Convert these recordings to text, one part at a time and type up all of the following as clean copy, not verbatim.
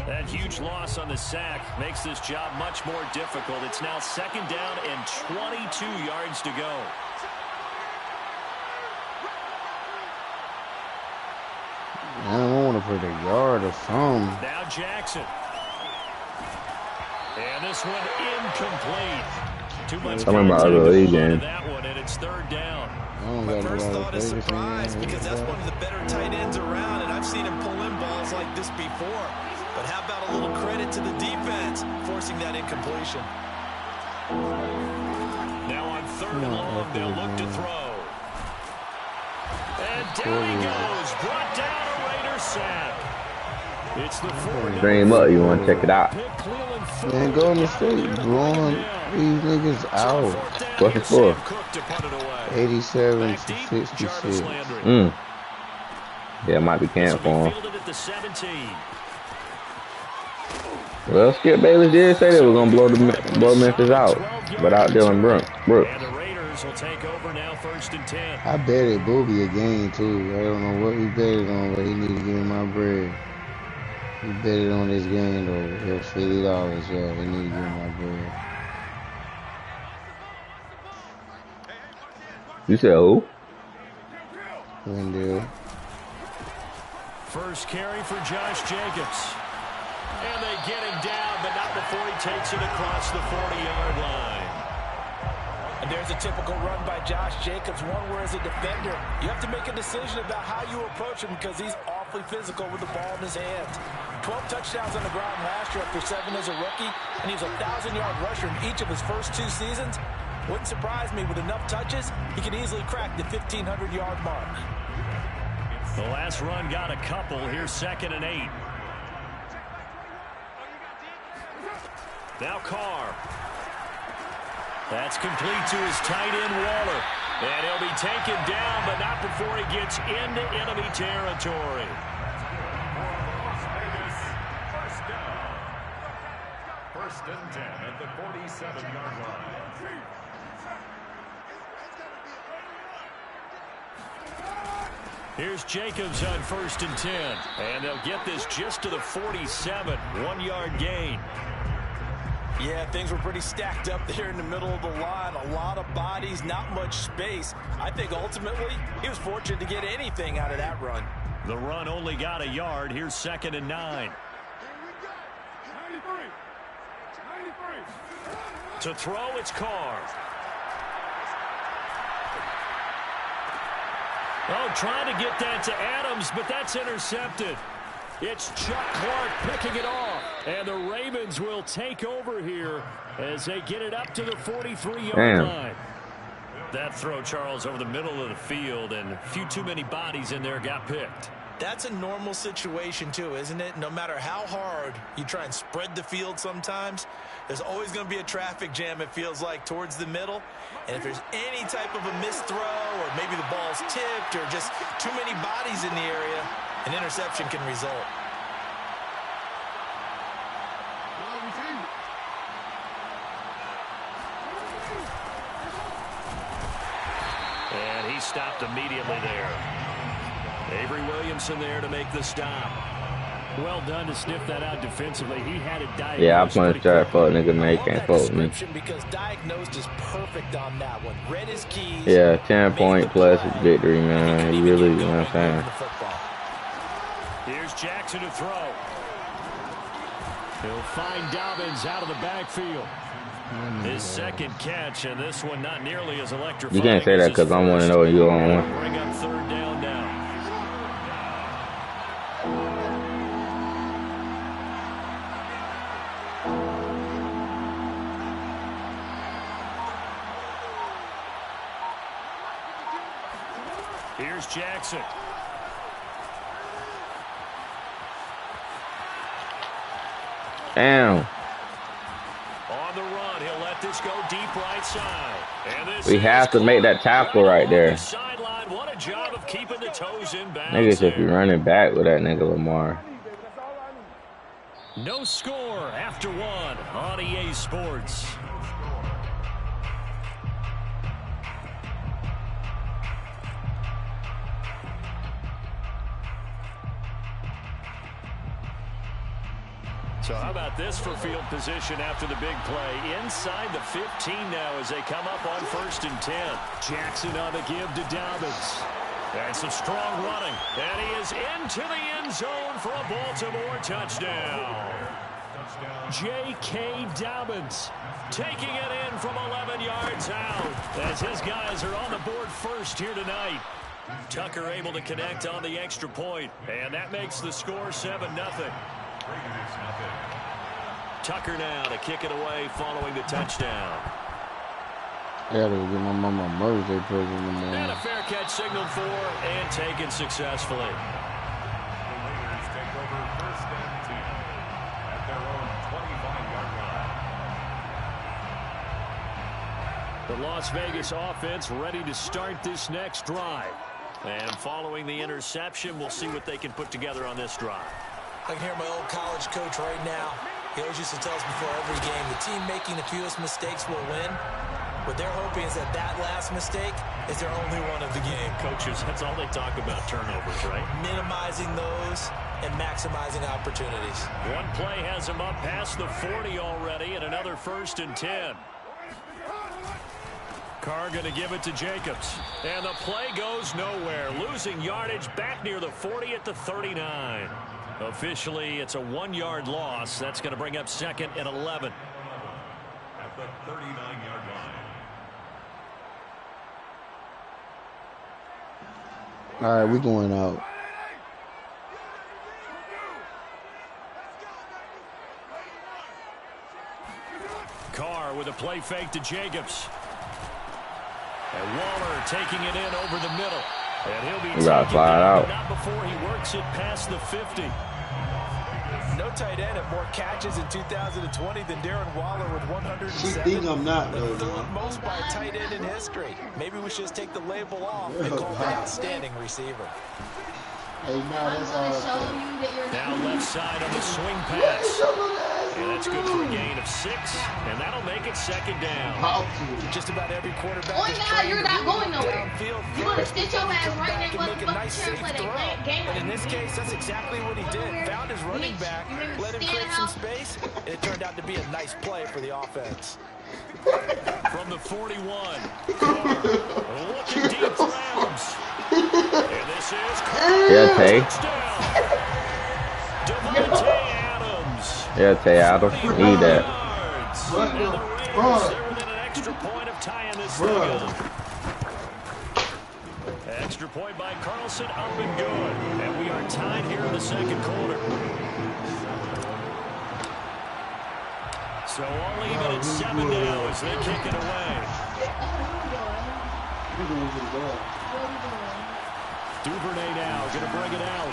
That huge loss on the sack makes this job much more difficult. It's now 2nd down and 22 yards to go. I don't want to put a yard or something. Now Jackson. And this one incomplete. Too much contact on that one, and it's 3rd down. My first thought is surprise because that's one of the better tight ends around, and I've seen him pull in balls like this before. But how about a little credit to the defense forcing that incompletion? Now on 3rd and long, they'll look to throw. And down he goes. Brought down a Raider sack. It's the 4th. Stream up. You want to check it out? Man, go mistake. Blowing these niggas out. What's the score? 87 to 66. Yeah, it might be camp for him. Well, Skip Bayless did say they were going to blow Memphis out without Dylan Brooks. And the Raiders will take over now, 1st and 10. I betted Booby a game, too. I don't know what he betted on, but he need to give me my bread. He betted on this game, though. It was $50. Yeah, he need to give me my bread. You said who? Wendell. First carry for Josh Jacobs. And they get him down, but not before he takes it across the 40-yard line. And there's a typical run by Josh Jacobs, one where as a defender, you have to make a decision about how you approach him because he's awfully physical with the ball in his hands. 12 touchdowns on the ground last year after 7 as a rookie, and he was a 1,000-yard rusher in each of his first 2 seasons. Wouldn't surprise me with enough touches, he could easily crack the 1,500-yard mark. The last run got a couple. Here's 2nd and 8. Now Carr. That's complete to his tight end, Waller. And he'll be taken down, but not before he gets into enemy territory. First and 10 at the 47-yard line. Here's Jacobs on 1st and 10. And they'll get this just to the 47. 1-yard gain. Yeah, things were pretty stacked up there in the middle of the line. A lot of bodies, not much space. I think ultimately he was fortunate to get anything out of that run. The run only got a yard. Here's 2nd and 9. To throw, it's Carr. Oh, trying to get that to Adams, but that's intercepted. It's Chuck Clark picking it off. And the Ravens will take over here as they get it up to the 43-yard line. That throw, Charles, over the middle of the field, and a few too many bodies in there got picked. That's a normal situation, too, isn't it? No matter how hard you try and spread the field sometimes, there's always going to be a traffic jam, it feels like, towards the middle. And if there's any type of a missed throw or maybe the ball's tipped or just too many bodies in the area, an interception can result. And he stopped immediately there. Avery Williamson there to make the stop. Well done to sniff that out defensively. He had it diagnosed. Yeah, I punched that fuck nigga, man. He can't fault me. Because diagnosed is perfect on that one. Read his keys. Yeah, 10-point plus victory, man. He really, you know what I'm saying? Here's Jackson to throw. He'll find Dobbins out of the backfield. His 2nd catch, and this one not nearly as electrifying. You can't say that because I'm 1-0 and you're on 1. Bring up 3rd down now. Here's Jackson. Damn. On the run, he'll let this go deep right side. And this we have to make that tackle right there. Sideline, what a job of keeping the toes in bounds. Niggas if you running back with that nigga Lamar. No score after 1 on EA Sports. So how about this for field position after the big play? Inside the 15 now as they come up on 1st and 10. Jackson on the give to Dobbins. And some strong running. And he is into the end zone for a Baltimore touchdown. J.K. Dobbins taking it in from 11 yards out as his guys are on the board first here tonight. Tucker able to connect on the extra point, and that makes the score 7-0. Tucker now to kick it away following the touchdown. I gotta go get my mama a Mother's Day present in the morning. And a fair catch signaled for and taken successfully. The Raiders take over 1st and 10 at their own 25-yard line. The Las Vegas offense ready to start this next drive. And following the interception, we'll see what they can put together on this drive. I can hear my old college coach right now. He always used to tell us before every game, the team making the fewest mistakes will win. What they're hoping is that that last mistake is their only one of the game. Coaches, that's all they talk about, turnovers, right? Minimizing those and maximizing opportunities. One play has them up past the 40 already, and another 1st and 10. Carr going to give it to Jacobs. And the play goes nowhere. Losing yardage back near the 40 at the 39. Officially, it's a 1-yard loss. That's going to bring up 2nd and 11. At the 39-yard line. All right, we going out. Carr with a play fake to Jacobs. And Waller taking it in over the middle. And he'll be taken down, but not before he works it past the 50. No tight end had more catches in 2020 than Darren Waller with 107. She think I'm not, though, The man. most by a tight end in history. Maybe we should just take the label off and call him an outstanding receiver. Hey, man, that's all. Now left side on the swing pass. And that's good for a gain of 6. And that'll make it 2nd down. Just about every quarterback Oh, is yeah, trained you're to not be going nowhere. downfield You want to first, sit your ass come right back there and make a nice safe play throw. that game. And in this case, that's exactly what he did. Found his running back, let him create some space, and it turned out to be a nice play for the offense. From the 41. Carr looking deep for Adams. And this is Carr. Yeah, Tay. Devontae Adams. Yeah, Tay Adams. Need that. And the Raiders, they're within an extra point of tying this thing up. Extra point by Carlson, up and good. And we are tied here in the 2nd quarter. So all even at 7 now as they kick it away. Duvernay now going to bring it out.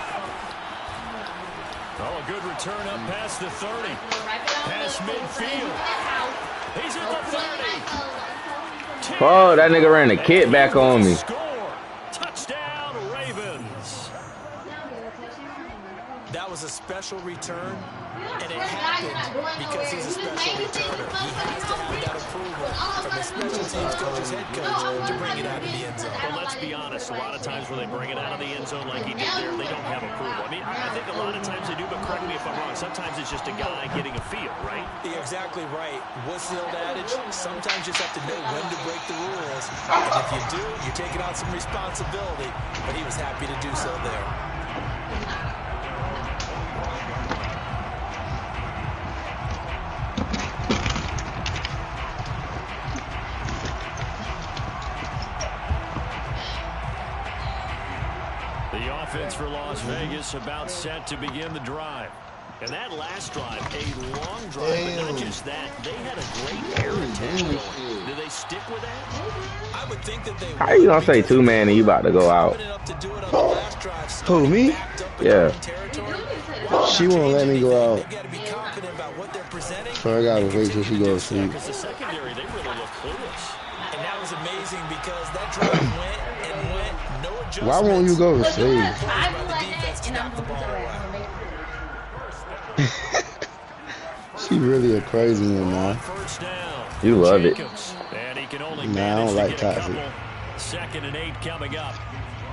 Oh, a good return up past the 30. Past midfield. He's at the 30. Oh, that nigga ran the kid back on me. Score. Touchdown, Ravens. That was a special return, and it happened because he's a special returner. He has to have that approval from his special teams coach's head coach to bring it out of the end zone. Well, let's be honest. A lot of times when they bring it out of the end zone like he did there, they don't have approval. I mean, I think a lot of times they do, but correct me if I'm wrong. Sometimes it's just a guy getting a feel, right? You're exactly right. What's the old adage? Sometimes you just have to know when to break the rules. And if you do, you're taking on some responsibility. But he was happy to do so there. The offense for Las Vegas about set to begin the drive. And that last drive, a long drive, but not just that. They had a great air attack going. Do they stick with that? I would think that they How you gonna say 2-man and you about to go out? Who, me? Yeah. She won't let me go out. They've got to be confident about what they're presenting. So I gotta wait till she goes to sleep. Because the secondary, they really look clueless. And that was amazing because that drive went and went, no adjustments. Why won't you go to sleep? I will like that, and I'm going to put her ass on me. She really a crazy one, man. First down. You love it. And he can only Nah, I don't manage like to get a toxic. couple. 2nd and 8 coming up.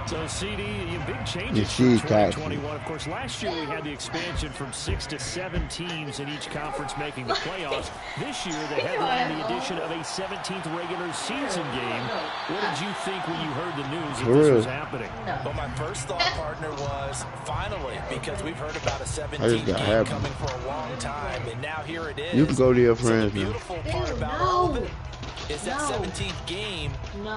So, CD, big You changes see, for 2021. Of course, last year we had the expansion from 6 to 7 teams in each conference making the playoffs. This year, they headlined the addition of a 17th regular season game. What did you think when you heard the news that this was happening? Well, my first thought, partner, was finally, because we've heard about a 17th game coming for a long time, and now here it is. You can go to your friends so the now. beautiful part about all of it is that 17th game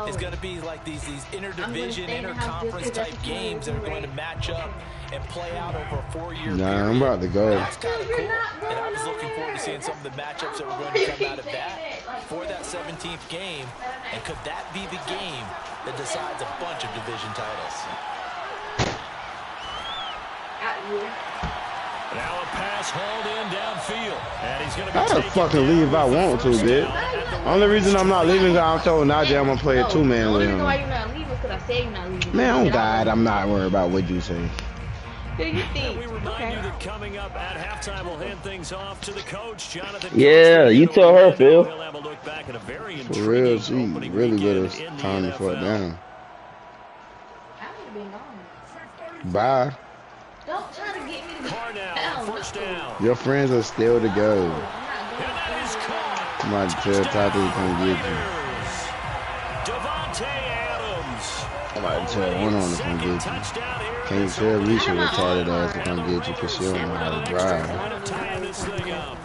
is going to be like these interdivision, interconference type games that are going to match up and play out over a 4-year period. Nah, I'm about to go. That's kind of cool. And I was looking forward to seeing some of the matchups that were going to come out of that for that 17th game. And could that be the game that decides a bunch of division titles? Now a pass hauled in downfield. And he's going to be I can fucking leave if I want to, bitch. Only reason I'm not leaving is I'm told Najee I'm going to play a 2-man with him. The reason why you're not leaving is because I said you're not leaving. Man, oh God, I'm not worried about what you say. Do you think? We remind you that coming up at halftime, we'll hand things off to the coach, Jonathan. Yeah, you tell her, Phil. He'll have a look back at a very For real, she opening really weekend better in the time to fuck NFL. down. I would have been gone. Bye. Don't try to get me to Carnell, first down. Your friends are still to go. And that is caught. I'm about to tell Tati to come get you. Devontae Adams. I'm about to tell one on to come get you. Can't tell Risha retarded ass to come get you because she don't know how to drive. Tying this thing up.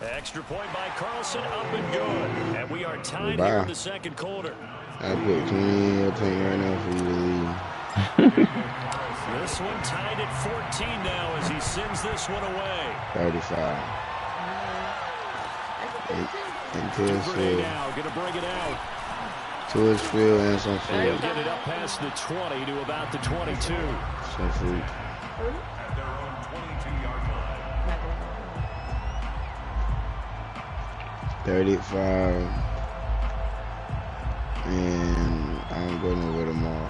Extra point by Carlson, up and good. And we are tied here in the second quarter. I put 20 in your tank right now for you to leave. This one tied at 14 now as he sends this one away. 35. Until field. Now, gonna bring it out. To his field and some And he'll food. get it up past the 20 to about the 22. Some food. At their own 22-yard line. 35. And I don't go nowhere tomorrow.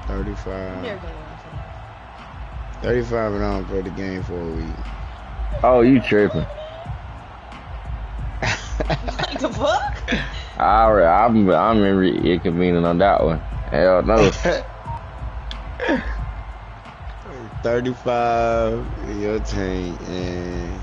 35. 35 and I don't play the game for a week. Oh, you tripping. What the fuck? I'm inconvenient on that one. Hell no. 35 in your tank and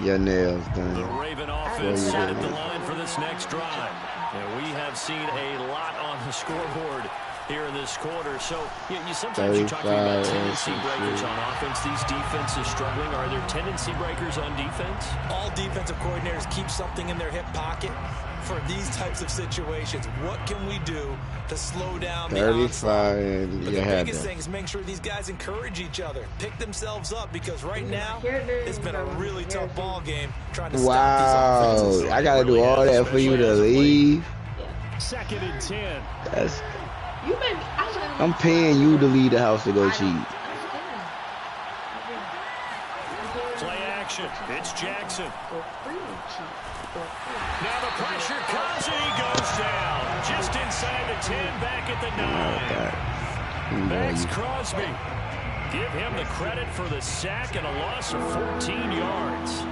your nails The done. Raven offense set at the line for this next drive. And we have seen a lot on the scoreboard here in this quarter. So you sometimes you're talking about tendency breakers on offense. These defenses struggling. Are there tendency breakers on defense? All defensive coordinators keep something in their hip pocket for these types of situations. What can we do to slow down the 35 and But you the had biggest that. thing is make sure these guys encourage each other, pick themselves up, because right now it's been a really tough ball game trying to stop these Wow, offenses. I gotta do all that for you to leave. Second and 10. That's, You made me. I'm paying you to leave the house to go cheat. Play action. It's Jackson. Now the pressure comes and he goes down. Just inside the 10, back at the 9. Max Crosby. Give him the credit for the sack and a loss of 14 yards.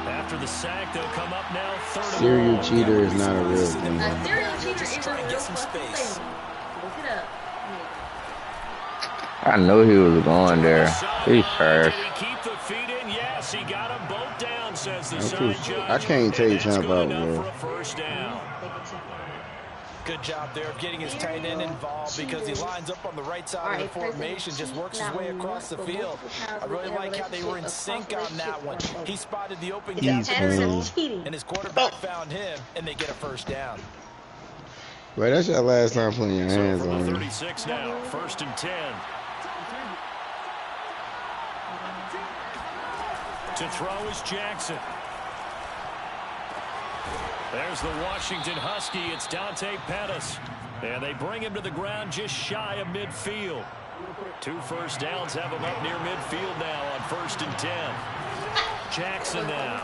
After the sack, they'll come up now third and Serial long. cheater is not a real thing. A serial cheater is a try and real get some fucking space. thing. Look it up. I know he was going there. He's trash. Did he keep the feet in? Yes, he got them both down, says the That's side too- judge. I can't take And that's jump good out, enough bro. for a first down. Good job there of getting his tight end involved, because he lines up on the right side of the formation, just works his way across the field. I really like how they were in sync on that one. He spotted the open gap in the zone, and his quarterback found him, and they get a first down. Well, that's your last time putting your So hands from on the him. 36 now, first and 10. To throw is Jackson. There's the Washington Husky. It's Dante Pettis. And they bring him to the ground just shy of midfield. 2 first downs have him up near midfield now on first and 10. Jackson now.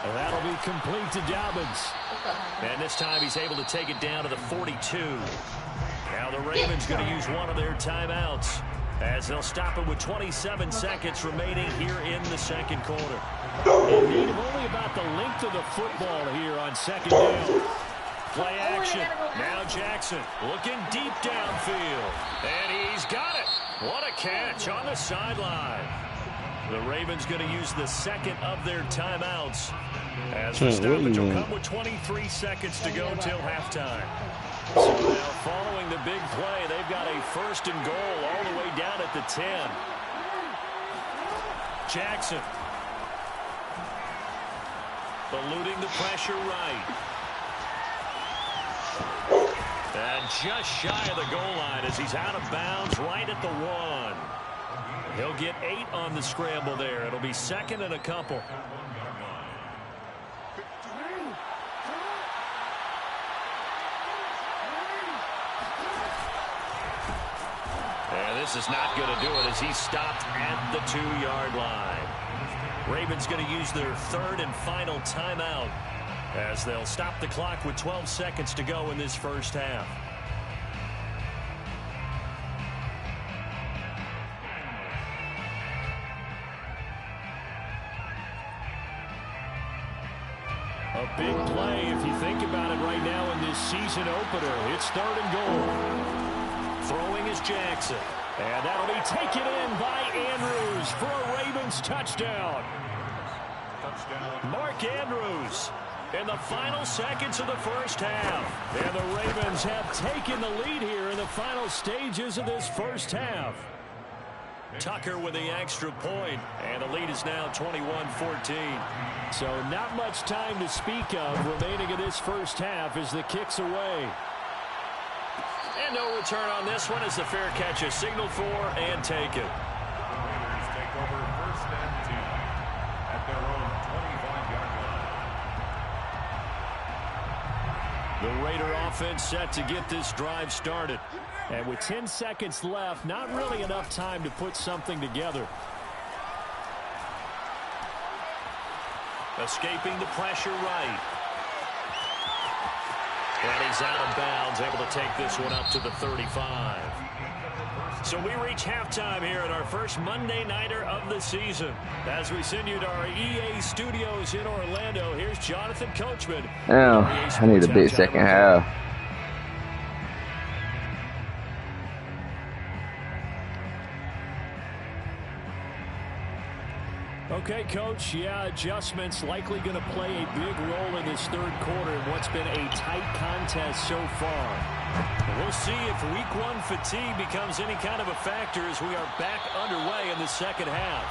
And that'll be complete to Dobbins. And this time he's able to take it down to the 42. Now the Ravens going to use one of their timeouts as they'll stop it with 27 seconds remaining here in the second quarter. And need only about the length of the football here on second down. Play action. Now Jackson looking deep downfield. And he's got it. What a catch on the sideline. The Ravens going to use the second of their timeouts, as the stoppage will come with 23 seconds to go till halftime. So now following the big play, they've got a 1st and goal all the way down at the 10. Jackson eluding the pressure right. And just shy of the goal line as he's out of bounds right at the 1. He'll get 8 on the scramble there. It'll be 2nd and a couple. And this is not going to do it as he's stopped at the 2-yard line. Ravens going to use their 3rd and final timeout, as they'll stop the clock with 12 seconds to go in this first half. A big play if you think about it right now in this season opener. It's 3rd and goal. Throwing is Jackson. And that'll be taken in by Andrews for a Ravens touchdown. Mark Andrews in the final seconds of the first half. And the Ravens have taken the lead here in the final stages of this first half. Tucker with the extra point, and the lead is now 21-14. So not much time to speak of remaining in this first half as the kick's away. And no return on this one as the fair catch is signaled for and taken. Raiders take over 1st and 10 at their own 25-yard line. The Raider offense set to get this drive started. And with 10 seconds left, not really enough time to put something together. Escaping the pressure right. And he's out of bounds, able to take this one up to the 35. So we reach halftime here at our first Monday Nighter of the season. As we send you to our EA studios in Orlando, here's Jonathan Coachman. Oh, I need a big second half. Okay, Coach, yeah, adjustments likely going to play a big role in this 3rd quarter in what's been a tight contest so far. We'll see if week 1 fatigue becomes any kind of a factor as we are back underway in the second half.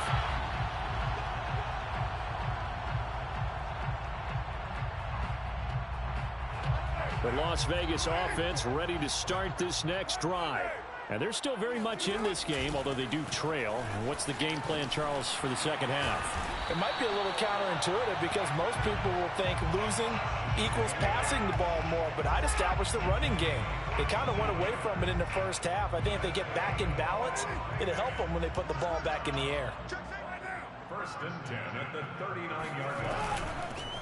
The Las Vegas offense ready to start this next drive. And they're still very much in this game, although they do trail. What's the game plan, Charles, for the second half? It might be a little counterintuitive because most people will think losing equals passing the ball more, but I'd establish the running game. They kind of went away from it in the first half. I think if they get back in balance, it'll help them when they put the ball back in the air. 1st and 10 at the 39-yard line.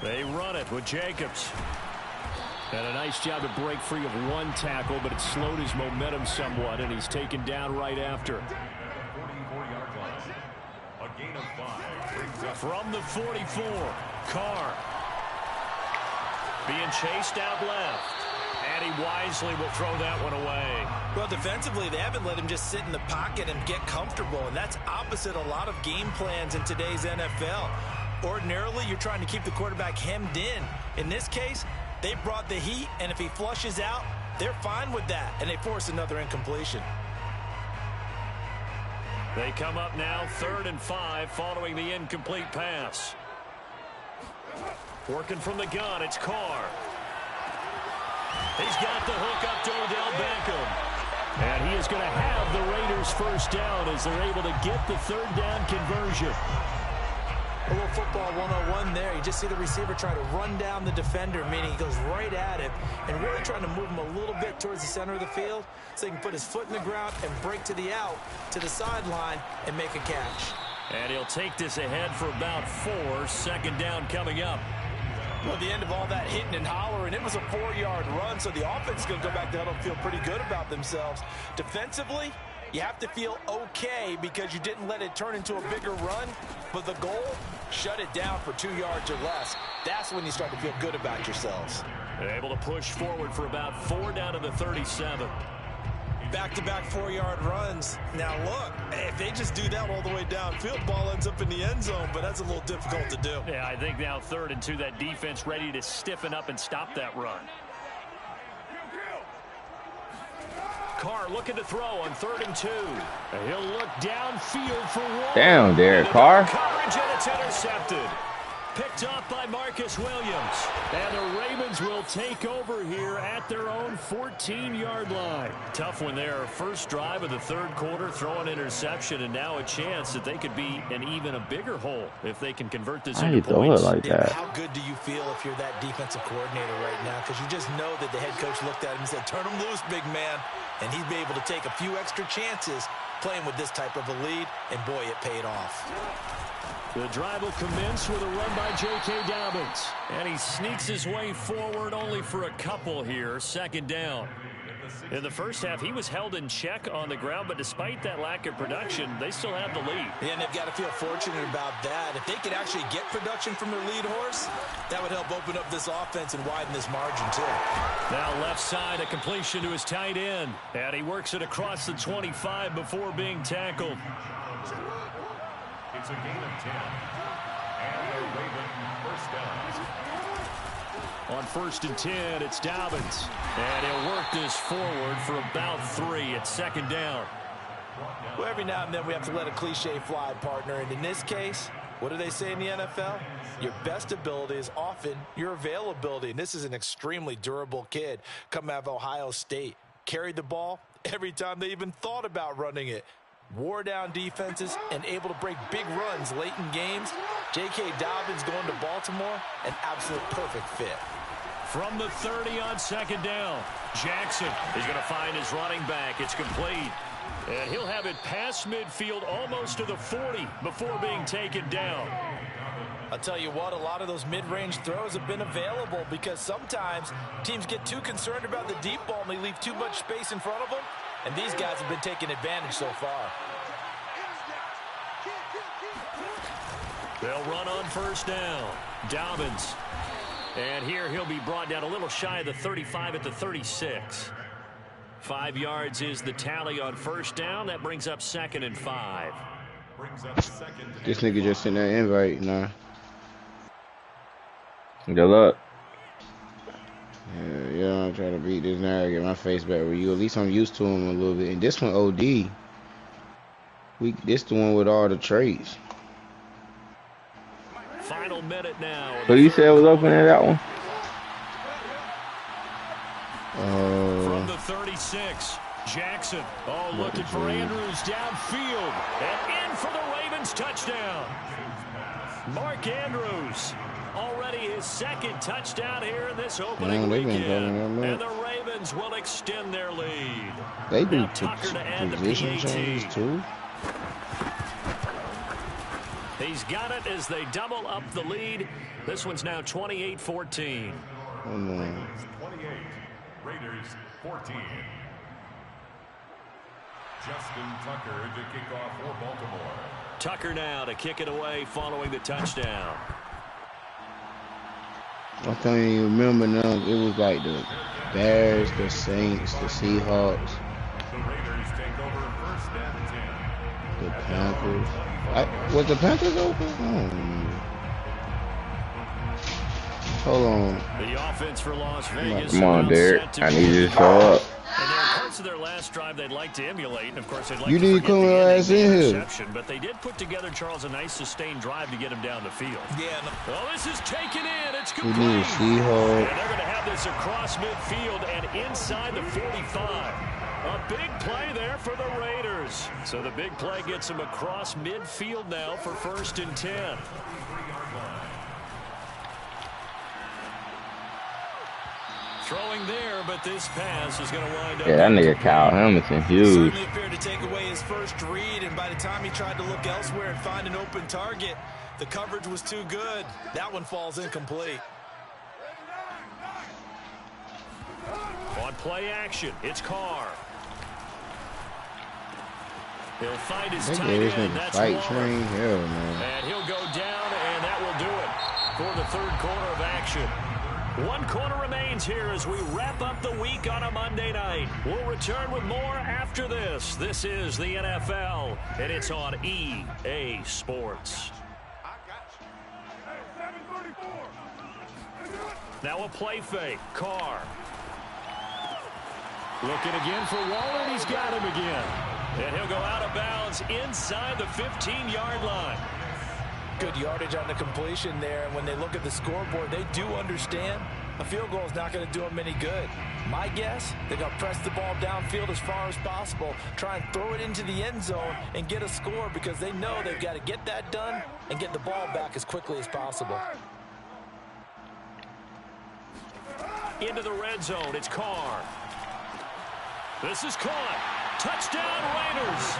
They run it with Jacobs. And a nice job to break free of 1 tackle, but it slowed his momentum somewhat, and he's taken down right after. 44-yard line. A gain of 5 brings up From the 44, Carr. Being chased out left. And he wisely will throw that one away. Well, defensively, they haven't let him just sit in the pocket and get comfortable, and that's opposite a lot of game plans in today's NFL. Ordinarily, you're trying to keep the quarterback hemmed in. In this case, they brought the heat, and if he flushes out, they're fine with that, and they force another incompletion. They come up now 3rd and 5 following the incomplete pass. Working from the gun, it's Carr. He's got the hook up to Odell Beckham. And he is going to have the Raiders first down as they're able to get the 3rd down conversion. A little football 101 there. You just see the receiver try to run down the defender, meaning he goes right at him and really trying to move him a little bit towards the center of the field so he can put his foot in the ground and break to the out, to the sideline, and make a catch. And he'll take this ahead for about 4. 2nd down coming up. Well, at the end of all that hitting and hollering, it was a 4-yard run, so the offense is going to go back to huddle and feel pretty good about themselves. Defensively, You have to feel okay because you didn't let it turn into a bigger run, but the goal, shut it down for 2 yards or less. That's when you start to feel good about yourselves. Able to push forward for about 4 down to the 37. Back-to-back 4-yard runs. Now, look, if they just do that all the way downfield, ball ends up in the end zone, but that's a little difficult to do. Yeah, I think now 3rd and 2, that defense ready to stiffen up and stop that run. Carr looking to throw on 3rd and 2. And he'll look downfield for one. Damn, Derek Carr. Coverage, and it's intercepted. Picked up by Marcus Williams. And the Ravens will take over here at their own 14-yard line. Tough one there. First drive of the 3rd quarter, throw an interception, and now a chance that they could be in even a bigger hole if they can convert this into points. Like that. How good do you feel if you're that defensive coordinator right now? Because you just know that the head coach looked at him and said, turn him loose, big man. And he'd be able to take a few extra chances playing with this type of a lead, and boy, it paid off. The drive will commence with a run by J.K. Dobbins. And he sneaks his way forward only for a couple here. 2nd down. In the first half, he was held in check on the ground, but despite that lack of production, they still have the lead. Yeah, and they've got to feel fortunate about that. If they could actually get production from their lead horse, that would help open up this offense and widen this margin, too. Now left side, a completion to his tight end. And he works it across the 25 before being tackled. It's a gain of 10. And the Raven first down. On 1st and 10, it's Dobbins. And he'll work this forward for about 3 at 2nd down. Well, every now and then we have to let a cliche fly, partner. And in this case, what do they say in the NFL? Your best ability is often your availability. And this is an extremely durable kid coming out of Ohio State. Carried the ball every time they even thought about running it. Wore down defenses and able to break big runs late in games. J.K. Dobbins going to Baltimore, an absolute perfect fit. From the 30 on 2nd down, Jackson is going to find his running back. It's complete. And he'll have it past midfield almost to the 40 before being taken down. I'll tell you what, a lot of those mid-range throws have been available because sometimes teams get too concerned about the deep ball and they leave too much space in front of them. And these guys have been taking advantage so far. They'll run on 1st down. Dobbins. And here he'll be brought down a little shy of the 35 at the 36. 5 yards is the tally on 1st down. That brings up 2nd and 5. This nigga just sent that invite, nah. Good luck. Yeah, I'm trying to beat this now. Get my face back with you. At least I'm used to him a little bit. And this one, OD. This the one with all the traits. Final minute now. Who you said was open at that one? From the 36, Jackson. Oh, looking for Andrews downfield. And in for the Ravens touchdown. Mark Andrews. Already his 2nd touchdown here in this opening weekend. And the Ravens will extend their lead. They do position changes too. He's got it as they double up the lead. This one's now 28-14. Oh, no. 28, Raiders 14. Justin Tucker to kick off for Baltimore. Tucker now to kick it away following the touchdown. I can't even remember now. It was like the Bears, the Saints, the Seahawks. The Raiders take over 1st and 10. The Panthers. Was the Panthers open? I don't remember. Hold on. The offense for Las Vegas. Come on, Derek. I need you to show up. And there are parts of their last drive they'd like to emulate. And, of course, they'd like you to need to come your ass in here. But they did put together, Charles, a nice sustained drive to get him down the field. Yeah. Well, this is taken in. It's We complete. need a Seahawks. And they're going to have this across midfield and inside the 45. A big play there for the Raiders. So the big play gets them across midfield now for 1st and 10. Throwing there, but this pass is going to wind up. Yeah, that nigga Kyle Hamilton, huge. Certainly appeared to take away his first read, and by the time he tried to look elsewhere and find an open target, the coverage was too good. That one falls incomplete. On play action, it's Carr. He'll find his They tight gave this end. nigga That's fight Waller. train. Hell no. And he'll go down, and that will do it for the third quarter of action. One quarter remains here as we wrap up the week on a Monday night. We'll return with more after this. This is the NFL, and it's on EA Sports. Now a play fake. Carr. Looking again for Waller, and he's got him again. And he'll go out of bounds inside the 15-yard line. Good yardage on the completion there. And when they look at the scoreboard, they do understand a field goal is not going to do them any good. My guess, they're going to press the ball downfield as far as possible, try and throw it into the end zone and get a score because they know they've got to get that done and get the ball back as quickly as possible. Into the red zone, it's Carr. This is caught. Touchdown, Raiders.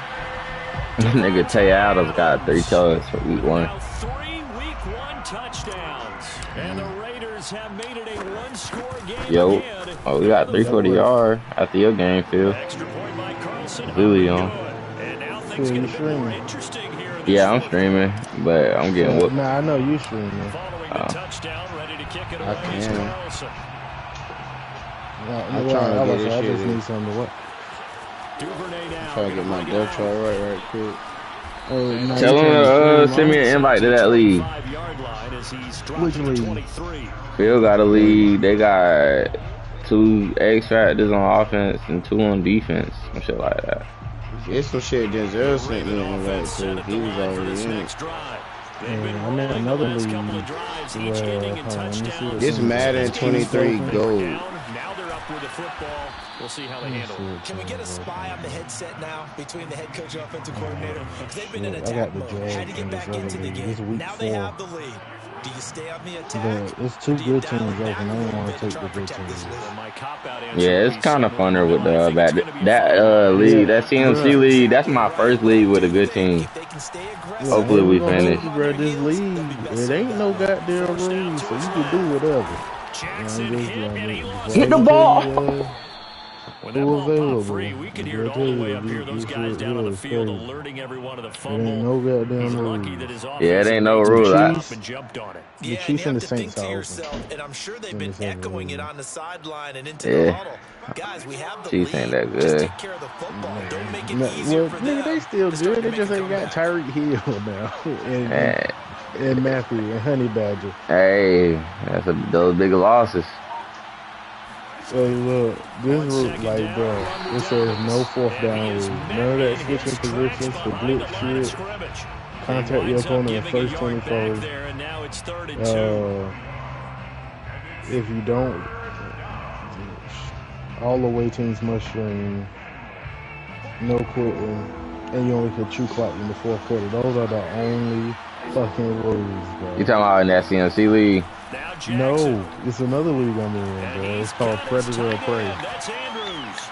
Nigga Tay Adams got 3 touchdowns for week 1. Now 3 week 1 touchdowns. And the Raiders have made it a one-score game Yo. again. Oh, we got 3 for the yard after your game, Phil. Extra point by Carlson. Really on. And now things get a bit more interesting here. Yeah, I'm streaming, but I'm getting whooped. Nah, I know you streaming. Following the touchdown, ready to kick it away. I is can. Carlson. I'm trying to get this I shit just in. need something to watch. Duvernay now. Try to get my depth chart right quick. Nah, Tell you can't him stream send me an invite to that league. 5-yard line as he's dropped Which to the league? 23. Phil got a lead. They got 2 X factors on offense and 2 on defense. Some shit like that. It's some shit Denzel sent me in right Offense set too. at He the was line for already this in it. next drive. They've been I'm in rolling the another last league couple of drives, each where, ending in hold on, let me see touchdowns. what This Madden 23 gold. Now they're up with the football. We'll see how they handle it. Can we get a spy on the headset now between the head coach and offensive coordinator? Because they've been in I attack got the mode. Jags Had to get in this back other into the league. This game. week Now they 4. have the lead. Do you stay on the attack? But it's 2 Do you good dial teams it off, back and a I don't little want bit to take try the and good protect this teams. lead? My cop-out answer Yeah, would it's be kind of somewhere funner with around, I the think back. it's gonna be a That fight. league, that CMC league, that's my first league with a good team. If they can stay aggressive, Yeah, Hopefully we I'm gonna finish. tell you, bro, this league, it ain't no goddamn rules, so you can do whatever. Jackson hit, and he lost Hit it. the ball! When that Who ball popped available? free, we could hear it I all tell the you, way up here. this Those shit guys down on the is field crazy. alerting everyone of the It fumble. ain't no goddamn He's rules. lucky that his offense Yeah, it ain't no made rules. the I- jump and jumped on it. The Yeah, Chiefs and and you the have to think Saints to are open. yourself, and I'm sure they've been Saints have echoing a it lead. on the sideline and into Yeah. the huddle. Guys, we have the Chiefs lead. ain't that Just good. take care of the football. Don't make it Nah, easier well, for nigga, them. they still to start good. to They just make a ain't got comeback. Tyreek Hill now, Hey, and Matthew and Honey Badger. hey, those big losses. Hey, look, this On route, second like, down, bro, run it with says downs. no 4th And down he is rule. met None of that in his switching tracks positions, the behind blitz the line of shit. scrimmage. Contact He your winds up opponent in giving a first yard back 24. there, and now it's 3rd and 2. If you don't, all away teams must stream, no quitting, and you only can chew clock in the 4th quarter. Those are the only fucking rules, bro. You talking about in that CMC league? Now Jackson. No, it's another league I'm in, And bro. he's It's called got his Predator or tight Prey. end. That's Andrews.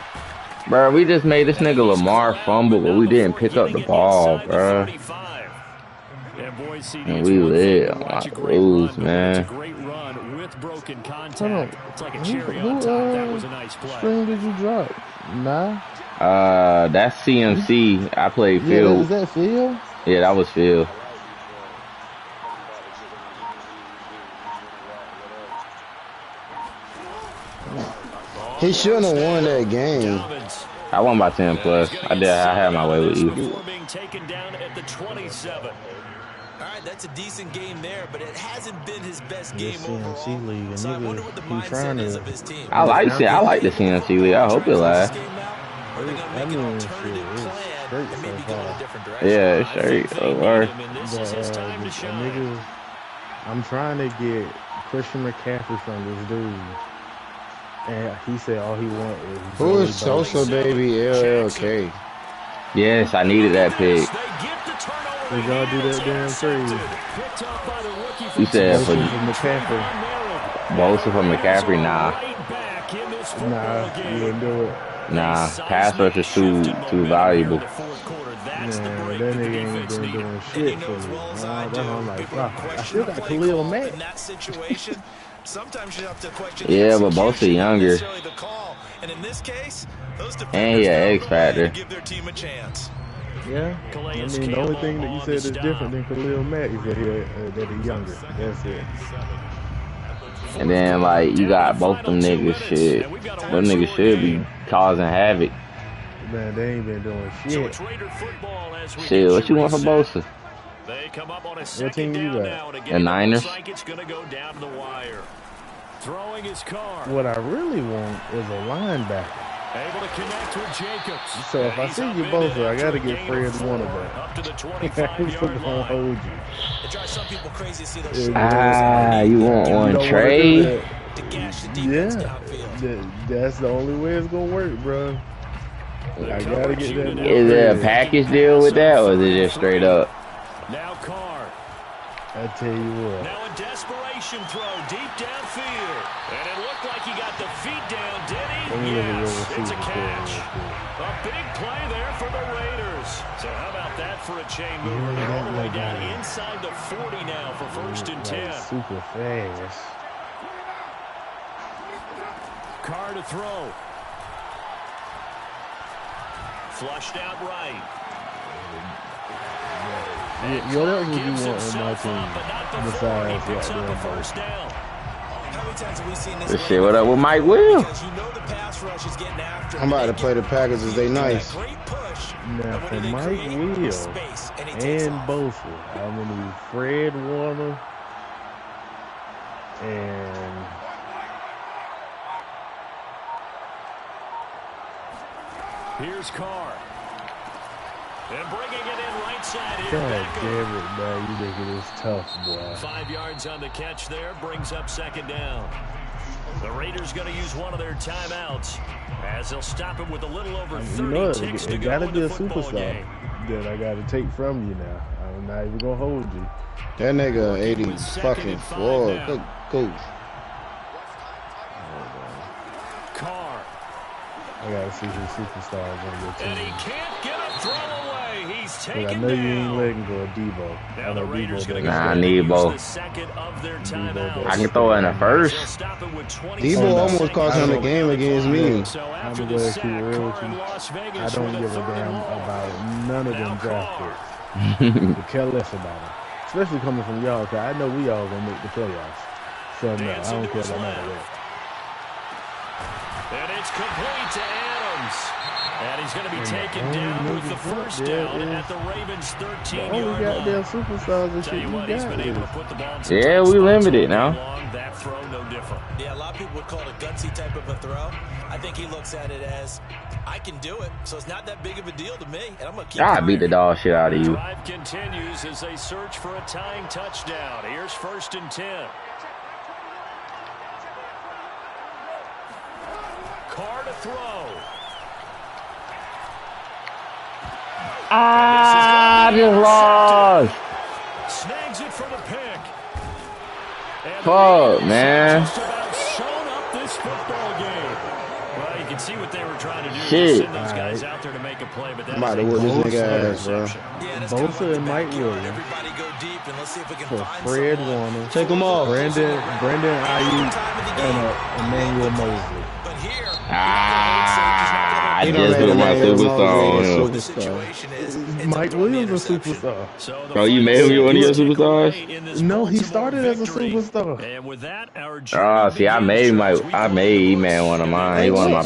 Bro, we just made this nigga Lamar fumble, but we didn't pick up the ball, bro. And boys, CD, And it's we one lit. thing to I'm watch a about to great lose, run, but when it's a man. great run with broken Hold contact, on. it's like a Who cherry on top. That was a nice play. stream did you drop? Nah. That's CMC. I played Yeah, Phil. is that Phil? Yeah, that was Phil. He shouldn't have won that game. Dobbins. I won by 10 plus. I had my way with you. Before being taken down at the 27. All right, that's a decent game there, but it hasn't been his best The game CMC overall. league, and So I wonder what the nigga, he trying mindset is to. of his team. I like the CMC league. I hope it lasts. Are they going to I make an mean, alternative shit, it's plan great and so maybe go in far. a different direction? Yeah, it's straight. They need Or him, and this is his time to shine. Nigga, I'm trying to get Christian McCaffrey from this dude, and he said all he want is. Who is Sosa baby LLK? yes, I needed that pick. They get the turnover. Did y'all do that damn trade? Picked up by the rookie from You said for Bosa for McCaffrey? Bosa for McCaffrey, nah. Right back in this football Nah, game. you wouldn't do it. Nah, pass rush is too valuable. Man, that nigga ain't been doing shit for me. I'm like, fuck. I still got Khalil Mack. In that situation, sometimes you have to question. Yeah, but both are younger. And in this case, those And he an X factor. give their team a chance. Yeah. I mean, the only thing that you said is different than Khalil Mack is that he's younger. That's it. And then, like, you got both them niggas shit. Them niggas should be causing havoc. Man, they ain't been doing shit. Shit, what you want for Bosa? They come up on a What team you got? The Niners. It's going to go down to the wire. Throwing his car. What I really want is a linebacker. Able to connect with Jacobs. So if I see you both, I got to get Fred Warner back. Up to the 25-yard line. Hold you. It drives some people crazy to see those You want one trade? to gash the defense Yeah, downfield. that's the only way it's gonna work, bro. I gotta get that. Is there a package deal with that, or is it just straight up? Now Carr. I tell you what. Now a desperation throw deep downfield. And it looked like he got the feet down, did he? Yes, it's a catch. A big play there for the Raiders. So how about that for a chain mover? They're all the way down inside the 40 now for 1st and 10. Super fast. Carr to throw. Flushed out right. What else would you want on my team besides Picks up a that? first down. How many times have we seen this? This shit, what up with Mike Will? Because you know the pass rush is getting after him. I'm about to play the Packers as they nice. Great push. Now for Mike Will and Bosa, I'm gonna need Fred Warner and Here's Carr. And bringing it in right side here. God Back damn it, man, you making this tough, boy. 5 yards on the catch there. Brings up 2nd down. The Raiders going to use one of their timeouts as they'll stop it with a little over 30 ticks to it go gotta in be the a football superstar game. that I gotta take from you now. I'm not even gonna hold you. That nigga 80 fucking 4. Good coach. Carr. I gotta see who superstars on your And he team. can't get a throw away. He's Cause taken I know you ain't down. letting go of Debo. Now I the know Raiders Debo going to doesn't Nah, I go need use both. the second of their Debo timeouts. I can throw in the They'll first. stop it with 20 Debo almost cost him the game against me. So I'm after gonna the go sack, keep it real with Carr in you. Las I Vegas don't with a give a 3rd and damn long. about none of Now them draft Carr. picks. I care less about them. Especially coming from y'all, cause I know we all gonna make the playoffs. So no, I Dancing don't to care his about none of left. that. And it's complete to Adams. And he's going to be taken down with the first down at the Ravens' The 13-yard only line. goddamn superstars and Tell shit you you what, he's been got able is. to put the ball in Yeah, some we tough limited spots now. all day long. That throw, no different. Yeah, a lot of people would call it a gutsy type of a throw. I think he looks at it as, I can do it, so it's not that big of a deal to me, and I'm going to keep I beat the dog shit out of you. Drive continues as they search for a tying touchdown. Here's 1st and 10. Carr to throw. I just lost. Snags it for the pick. And Fuck, the man. Just about shown up this football game. Well, you can see what they were trying to do. Shit. Send those guys out there to make a play, but I'm about to that's whoop this a nigga ass, bro. interception. Yeah, that's kind of Bosa like the and Mike backyard. Williams Everybody go deep, and let's see if we can for find Fred someone. Warner, Take him off. Brandon Ayuk, and Emmanuel Mosley. But here, I He don't just let put my Emmanuel superstar Mosley on him. the situation is, it's Mike a Williams a interception. superstar. So the Oh, you final made him one of your seconds superstars? tick away in this No, he Baltimore started as a victory. superstar. And with that, our Oh, see, I journey made begins my, as we I go made into E-Man one of mine. He one of my